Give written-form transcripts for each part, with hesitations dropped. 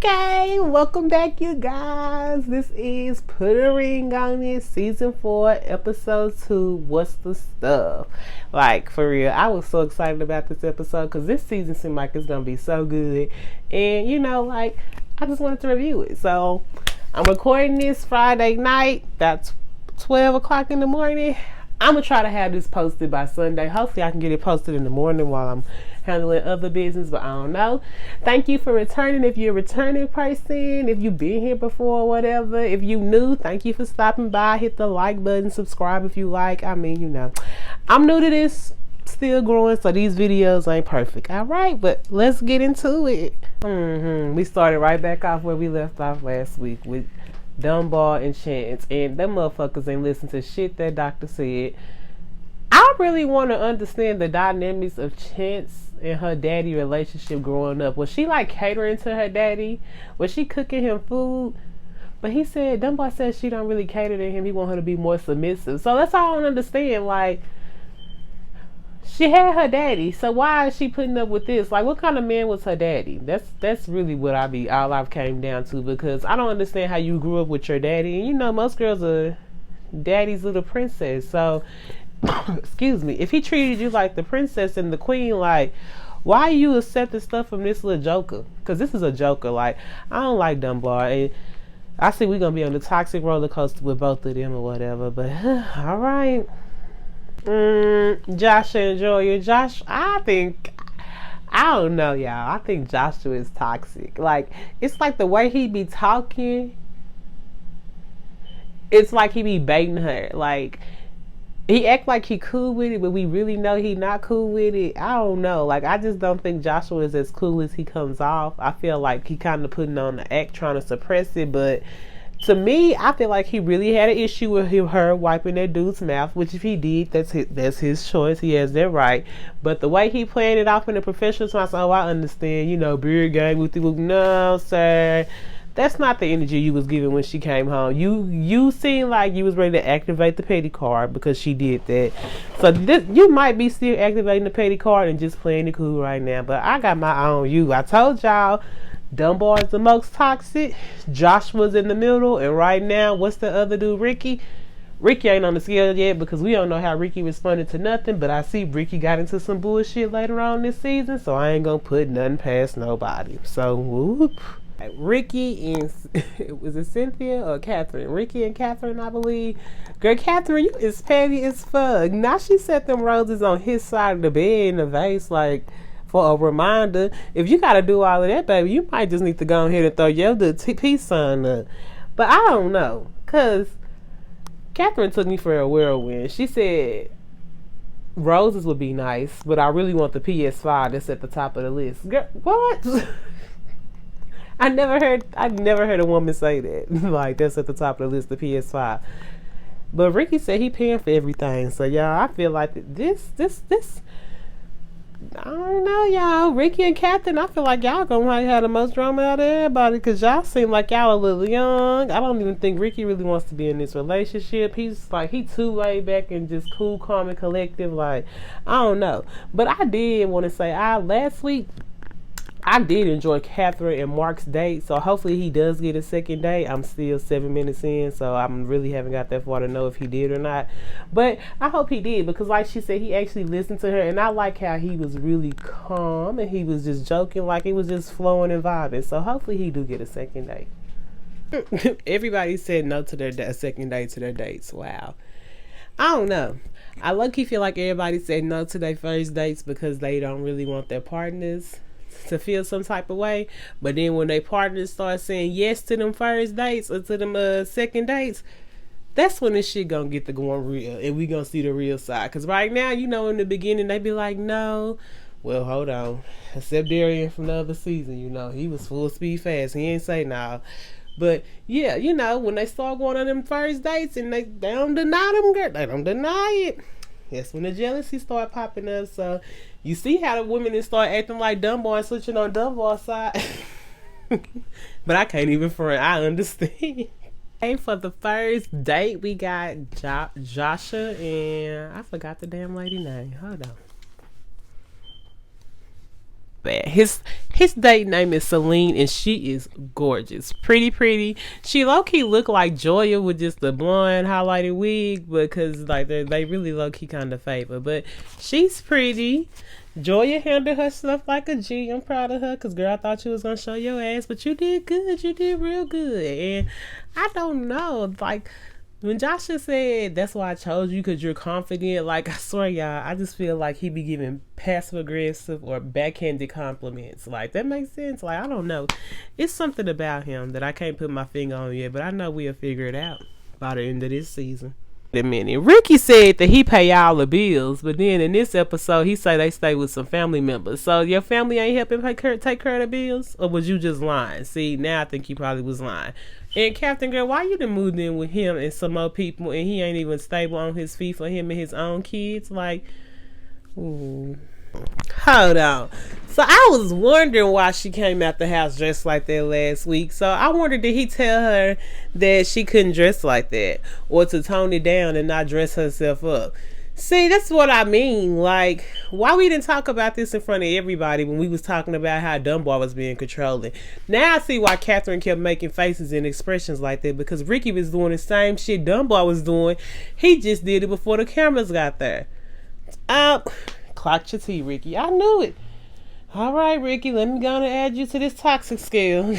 Okay, welcome back, you guys. This is Put a Ring on It, season 4, episode 2. What's the stuff? Like, for real, I was so excited about this episode because this season seemed like it's gonna be so good, and like I just wanted to review it. So I'm recording this Friday night. That's 12 o'clock in the morning. I'm gonna try to have this posted by Sunday. Hopefully I can get it posted in the morning while I'm handling other business, but I don't know. Thank you for returning. If you're a returning person, if you've been here before or whatever, if you new, thank you for stopping by. Hit the like button, subscribe if you like. I mean, I'm new to this, still growing, so these videos ain't perfect. All right, but let's get into it. We started right back off where we left off last week with Dunbar and Chance, and them motherfuckers ain't listen to shit that doctor said. I really want to understand the dynamics of Chance and her daddy relationship growing up. Was she like catering to her daddy? Was she cooking him food? But he said, Dunbar said she don't really cater to him. He want her to be more submissive. So that's all I don't understand. Like, she had her daddy, so why is she putting up with this? Like, what kind of man was her daddy? That's really what all I've came down to, because I don't understand how you grew up with your daddy. And most girls are daddy's little princess. So excuse me, if he treated you like the princess and the queen, like, why are you accepting stuff from this little joker? Because this is a joker. Like, I don't like Dunbar, and I see we're gonna be on the toxic roller coaster with both of them or whatever, but all right. Josh and Joya. Josh, I don't know, y'all. I think Joshua is toxic. Like, it's like the way he be talking, it's like he be baiting her. Like, he act like he cool with it, but we really know he not cool with it. I don't know. Like, I just don't think Joshua is as cool as he comes off. I feel like he kind of putting on the act, trying to suppress it, but to me, I feel like he really had an issue with her wiping that dude's mouth, which if he did, that's his choice. He has that right. But the way he playing it off in the professional sense, I understand, beard gang with you. No, sir. That's not the energy you was giving when she came home. You seemed like you was ready to activate the petty card because she did that. So you might be still activating the petty card and just playing it cool right now. But I got my eye on you. I told y'all, Dunbar is the most toxic. Joshua's in the middle. And right now, what's the other dude, Ricky? Ricky ain't on the scale yet because we don't know how Ricky responded to nothing. But I see Ricky got into some bullshit later on this season. So I ain't going to put nothing past nobody. So, whoop. Ricky and was it Cynthia or Catherine? Ricky and Catherine, I believe. Girl, Catherine, you is petty as fuck. Now she set them roses on his side of the bed in the vase, like, for a reminder. If you gotta do all of that, baby, you might just need to go ahead and throw your peace sign up. But I don't know, cause Catherine took me for a whirlwind. She said roses would be nice, but I really want the PS5 that's at the top of the list. Girl, what? I never heard a woman say that. Like, that's at the top of the list, the PS5. But Ricky said he paying for everything. So, y'all, I feel like this, I don't know, y'all. Ricky and Catherine, I feel like y'all gonna have the most drama out of everybody, because y'all seem like y'all a little young. I don't even think Ricky really wants to be in this relationship. He's like, he too laid back and just cool, calm, and collective. Like, I don't know. But I did want to say, last week, I did enjoy Catherine and Mark's date, so hopefully he does get a second date. I'm still 7 minutes in, so I really haven't got that far to know if he did or not. But I hope he did, because like she said, he actually listened to her, and I like how he was really calm, and he was just joking, like it was just flowing and vibing. So hopefully he do get a second date. Everybody said no to their second date to their dates. Wow. I don't know. I low-key feel like everybody said no to their first dates because they don't really want their partners to feel some type of way, but then when they partners start saying yes to them first dates or to them second dates, that's when this shit gonna get to going real, and we gonna see the real side. Because right now, in the beginning they be like, no, well, hold on, except Darian from the other season, he was full speed fast, he ain't say no. But yeah, when they start going on them first dates and they don't deny them, girl, they don't deny it. That's when the jealousy start popping up. So you see how the women start acting like Dunbar and switching on Dunbar's side. But I can't even front. I understand. Hey, for the first date, we got Joshua and I forgot the damn lady name. Hold on. bad. His date name is Celine, and she is gorgeous, pretty. She low key look like Joya with just the blonde highlighted wig, because like they really low key kind of favor. But she's pretty. Joya handled her stuff like a G. I'm proud of her, because girl, I thought you was gonna show your ass, but you did good. You did real good. And I don't know, like when Joshua said that's why I chose you because you're confident, like I swear y'all, I just feel like he be giving passive aggressive or backhanded compliments. Like that makes sense. Like I don't know. It's something about him that I can't put my finger on yet, but I know we'll figure it out by the end of this season. A minute. Ricky said that he pay all the bills, but then in this episode he say they stay with some family members. So your family ain't helping take care of the bills, or was you just lying? See, now I think you probably was lying. And Captain Girl, why you done moved in with him and some more people, and he ain't even stable on his feet for him and his own kids? Like, ooh. Hold on. So I was wondering why she came out the house dressed like that last week. So I wondered, did he tell her that she couldn't dress like that, or to tone it down and not dress herself up? See, that's what I mean. Like, why we didn't talk about this in front of everybody when we was talking about how Dunbar was being controlling? Now I see why Catherine kept making faces and expressions like that, because Ricky was doing the same shit Dunbar was doing. He just did it before the cameras got there. Clocked your tea, Ricky. I knew it. All right, Ricky, let me go and add you to this toxic scale.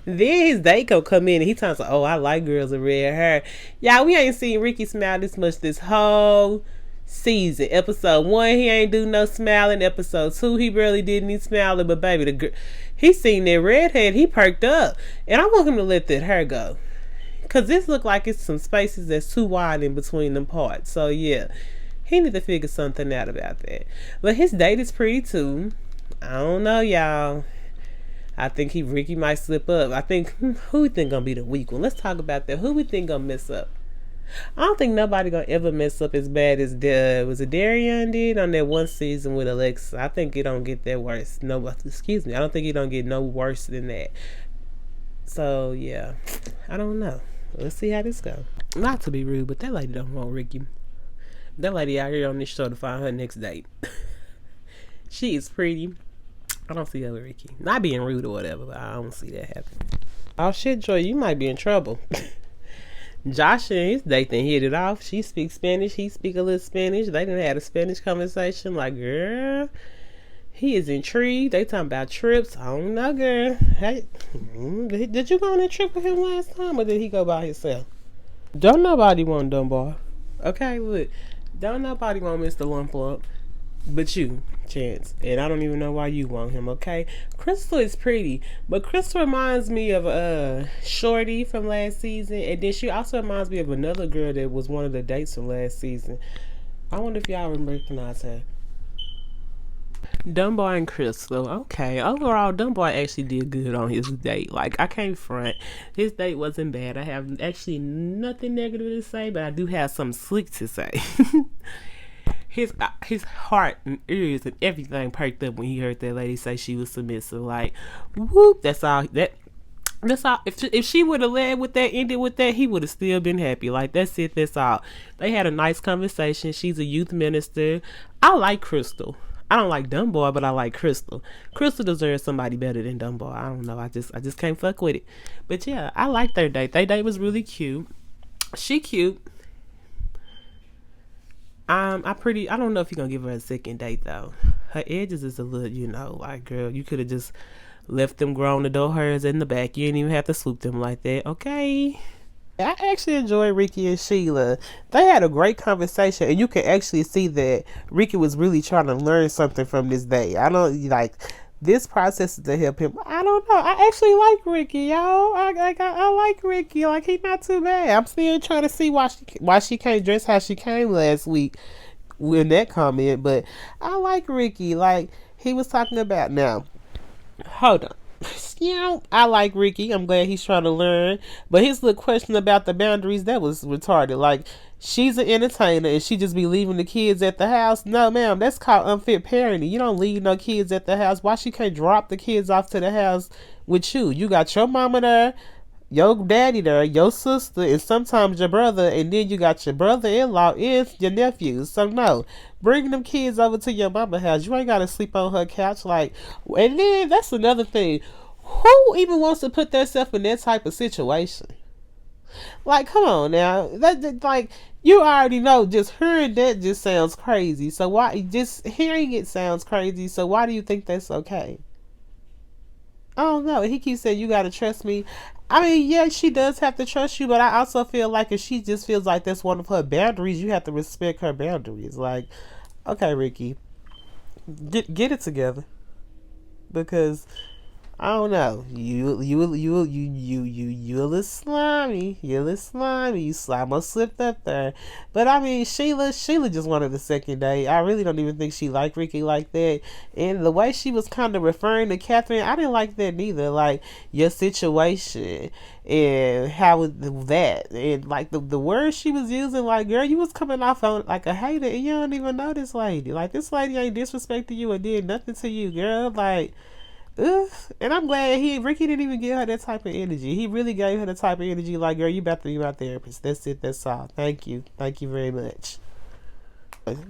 Then his date gonna come in and he talks like, oh, I like girls with red hair. Y'all, we ain't seen Ricky smile this much this whole season. Episode 1, he ain't do no smiling. Episode 2, he barely did any smiling. But baby, he seen that redhead, he perked up. And I want him to let that hair go, because this look like it's some spaces that's too wide in between them parts. So yeah, he need to figure something out about that. But his date is pretty too. I don't know, y'all. I think Ricky might slip up. I think, who we think gonna be the weak one? Let's talk about that. Who we think gonna mess up? I don't think nobody gonna ever mess up as bad as was it Darian did on that one season with Alexa. I think it don't get that worse. No, excuse me. I don't think it don't get no worse than that. So yeah, I don't know. Let's see how this goes. Not to be rude, but that lady don't want Ricky. That lady out here on this show to find her next date. She is pretty. I don't see her with Ricky. Not being rude or whatever, but I don't see that happening. Oh shit, Joy, you might be in trouble. Josh and his date then hit it off. She speaks Spanish. He speak a little Spanish. They done had a Spanish conversation. Like, girl, he is intrigued. They talking about trips. I don't know, girl. Hey, did you go on a trip with him last time, or did he go by himself? Don't nobody want Dunbar. Okay, look. Don't nobody want Mr. Lump but you, Chance. And I don't even know why you want him, okay? Crystal is pretty, but Crystal reminds me of Shorty from last season, and then she also reminds me of another girl that was one of the dates from last season. I wonder if y'all recognize her. Dunbar and Crystal. Okay. Overall, Dunbar actually did good on his date. Like, I can't front. His date wasn't bad. I have actually nothing negative to say, but I do have some slick to say. His heart and ears and everything perked up when he heard that lady say she was submissive. Like, whoop, that's all. That's all. If she would have led with that, ended with that, he would have still been happy. Like, that's it. That's all. They had a nice conversation. She's a youth minister. I like Crystal. I don't like Dunbar, but I like Crystal. Crystal deserves somebody better than Dunbar. I don't know. I just can't fuck with it. But yeah, I like their date. Their date was really cute. She cute. I don't know if you're gonna give her a second date though. Her edges is a little, like, girl, you could have just left them grown adult hairs in the back. You didn't even have to swoop them like that. Okay. I actually enjoy Ricky and Sheila. They had a great conversation, and you can actually see that Ricky was really trying to learn something from this day. I don't like this process to help him. I don't know. I actually like Ricky, y'all. I like Ricky. Like, he's not too bad. I'm still trying to see why she can't dress how she came last week in that comment. But I like Ricky. Like, he was talking about now. Hold on. I like Ricky. I'm glad he's trying to learn. But his little question about the boundaries, that was retarded. Like, she's an entertainer and she just be leaving the kids at the house. No, ma'am, that's called unfit parenting. You don't leave no kids at the house. Why she can't drop the kids off to the house with you? You got your mama there. your daddy there, your sister, and sometimes your brother, and then you got your brother-in-law is your nephew. So no, bring them kids over to your mama house. You ain't gotta sleep on her couch. Like, and then that's another thing. Who even wants to put themselves in that type of situation? Like, come on now. Like, you already know. Just hearing that just sounds crazy. So why? Just hearing it sounds crazy. So why do you think that's okay? I don't know. He keeps saying you gotta trust me. I mean, yeah, she does have to trust you, but I also feel like if she just feels like that's one of her boundaries, you have to respect her boundaries. Like, okay, Ricky, get it together because I don't know. You a little slimy. You a little slimy. You almost slipped up there. But I mean, Sheila just wanted the second date. I really don't even think she liked Ricky like that. And the way she was kind of referring to Catherine, I didn't like that neither. Like your situation and how was that and like the words she was using. Like, girl, you was coming off on like a hater, and you don't even know this lady. Like this lady ain't disrespecting you or did nothing to you, girl. Like. Ugh. And I'm glad Ricky didn't even give her that type of energy. He really gave her the type of energy like, girl, you about to be my therapist. That's it. That's all. Thank you. Thank you very much.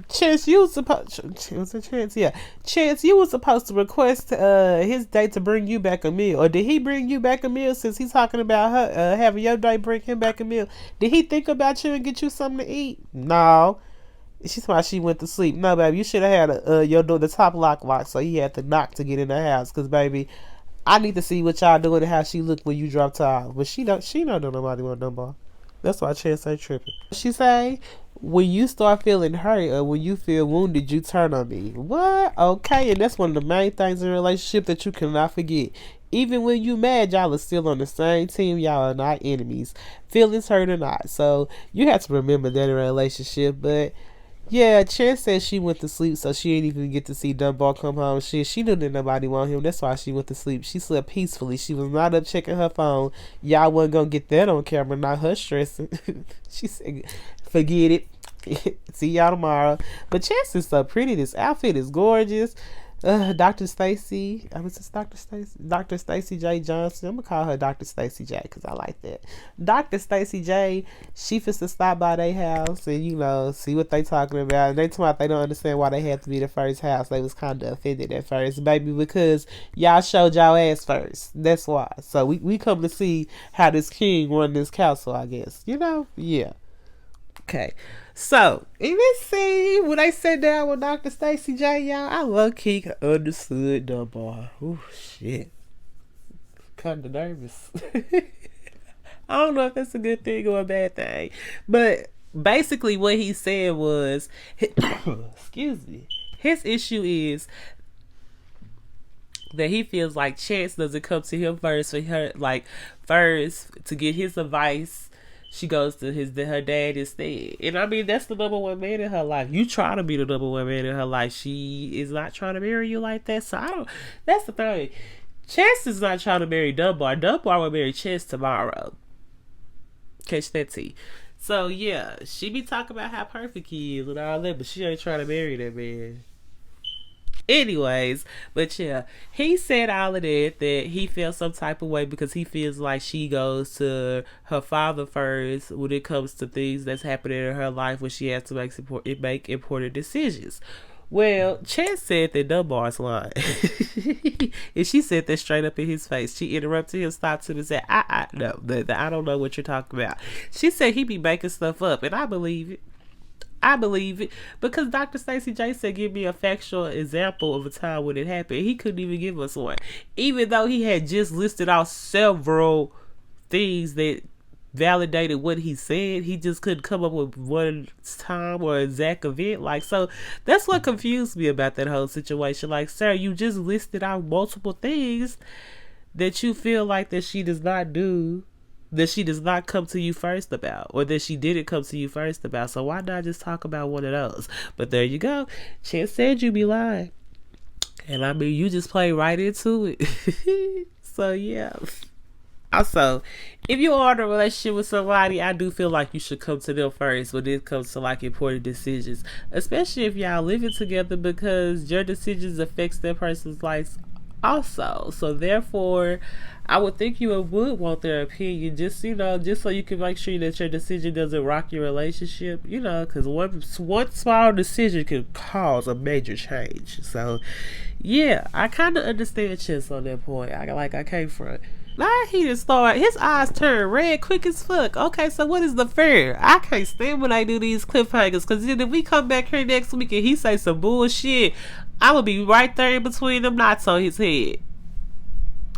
Chance, you was supposed. Was it Chance? Yeah, Chance, you was supposed to request his date to bring you back a meal, or did he bring you back a meal? Since he's talking about her having your date bring him back a meal, did he think about you and get you something to eat? No. She's why she went to sleep. No, baby, you should have had your door the top locked, so he had to knock to get in the house. Cause baby, I need to see what y'all doing and how she looked when you dropped her off. But she don't know nobody want no more. That's why Chance ain't tripping. She say, when you start feeling hurt or when you feel wounded, you turn on me. What? Okay, and that's one of the main things in a relationship that you cannot forget. Even when you mad, y'all are still on the same team. Y'all are not enemies. Feelings hurt or not. So you have to remember that in a relationship. But yeah, Chance said she went to sleep, so she didn't even get to see Dunbar come home. She knew that nobody wanted him. That's why she went to sleep. She slept peacefully. She was not up checking her phone. Y'all wasn't gonna get that on camera, not her stressing. She said, forget it. See y'all tomorrow. But Chance is so pretty. This outfit is gorgeous. Dr. Stacy, I was just Dr. Stacy J. Johnson. I'm gonna call her Dr. Stacy J because I like that. Dr. Stacy J. She fits to stop by their house and see what they talking about. And they talking about they don't understand why they had to be the first house. They was kind of offended at first, baby, because y'all showed y'all ass first. That's why. So we come to see how this king run this castle, I guess. Yeah. Okay. So, in this scene, when they sat down with Dr. Stacy J, y'all, I low-key understood Dunbar. Oh, shit. Kind of nervous. I don't know if that's a good thing or a bad thing. But, basically, what he said was, excuse me, his issue is that he feels like Chance doesn't come to him first for her, first to get his advice. She goes to her dad instead. And I mean, that's the number one man in her life. You try to be the number one man in her life. She is not trying to marry you like that. So that's the thing. Chance is not trying to marry Dunbar. Dunbar will marry Chance tomorrow. Catch that tea. So yeah, she be talking about how perfect he is and all that, but she ain't trying to marry that man. Anyways, but yeah, he said all of that he felt some type of way because he feels like she goes to her father first when it comes to things that's happening in her life when she has to make important decisions. Well, Chance said that Dunbar's lying. And she said that straight up in his face. She interrupted him, stopped him, and said, no, I don't know what you're talking about. She said he be making stuff up, and I believe it. Because Dr. Stacy J said give me a factual example of a time when it happened. He couldn't even give us one. Even though he had just listed out several things that validated what he said, he just couldn't come up with one time or exact event. So that's what confused me about that whole situation. Sir, you just listed out multiple things that you feel like that she does not do, that she does not come to you first about, or that she didn't come to you first about. So why not just talk about one of those? But there you go. Chance said you be lying. And I mean, you just play right into it. So yeah. Also, if you are in a relationship with somebody, I do feel like you should come to them first when it comes to important decisions. Especially if y'all living together, because your decisions affects that person's life also. So therefore, I would think you would want their opinion, just just so you can make sure that your decision doesn't rock your relationship. Because one small decision can cause a major change. So, yeah, I kind of understand Chess on that point. I came from. Now he just started. His eyes turn red quick as fuck. Okay, so what is the fear? I can't stand when I do these cliffhangers, because then if we come back here next week and he say some bullshit, I would be right there in between them knots on his head.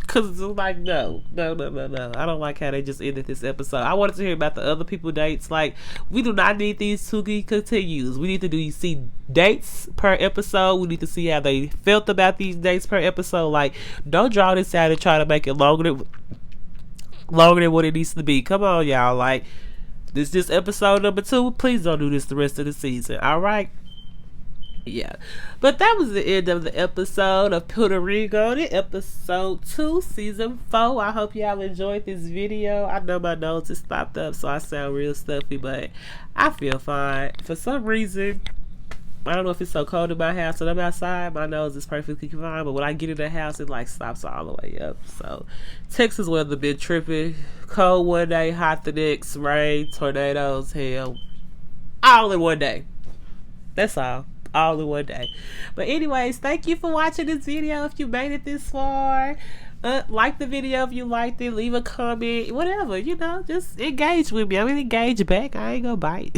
Cause it's like no. I don't like how they just ended this episode. I wanted to hear about the other people dates. Like, we do not need these to be continues. We need to see dates per episode. We need to see how they felt about these dates per episode. Like, don't draw this out and try to make it longer than what it needs to be. Come on, y'all. Like, this is episode number 2. Please don't do this the rest of the season. All right. Yeah, but that was the end of the episode of Put a Ring on It, episode 2, season 4. I hope y'all enjoyed this video. I know my nose is stopped up, so I sound real stuffy, but I feel fine. For some reason, I don't know if it's so cold in my house when I'm outside, my nose is perfectly fine, but when I get in the house, it like stops all the way up. So Texas weather been tripping. Cold one day, hot the next, rain, tornadoes, hell, all in one day. That's all in one day. But anyways, thank you for watching this video. If you made it this far, like the video if you liked it, leave a comment, whatever, just engage with me. I'm gonna engage back. I ain't gonna bite.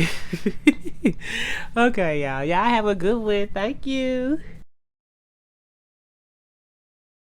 Okay, y'all have a good one. Thank you.